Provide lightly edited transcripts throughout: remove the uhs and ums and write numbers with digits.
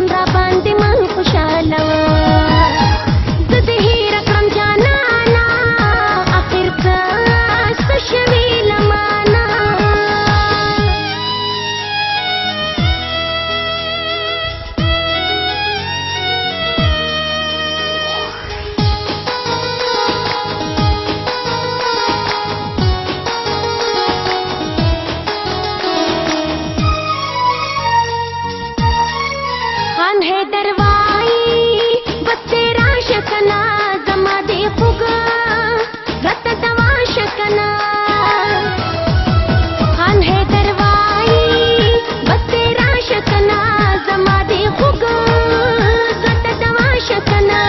رقم را باندې من خوشاله زه د هېره کړم جانانه اخر ته څه شوي له مانه خان حیدر وایي بس تیرا شکنا زما دې خوږه راته دوا شکنا خان حیدر وایي بس تیرا شکنا زما دې خوږه راته دوا شکنا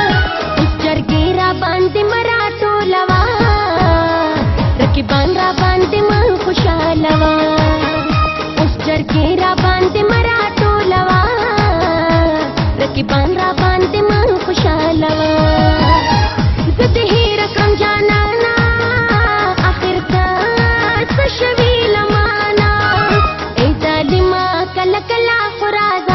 اوس جرګې را باندې مرا ټولوه رقیبان را باندې من خوشاله وه اوس جرګې را باندې مرا ټولوه رقیبان را باندې من خوشاله وه زه د هېره کړم جانانه اخر ته څه شوي له مانه ای ظالمه کله کله خو راځه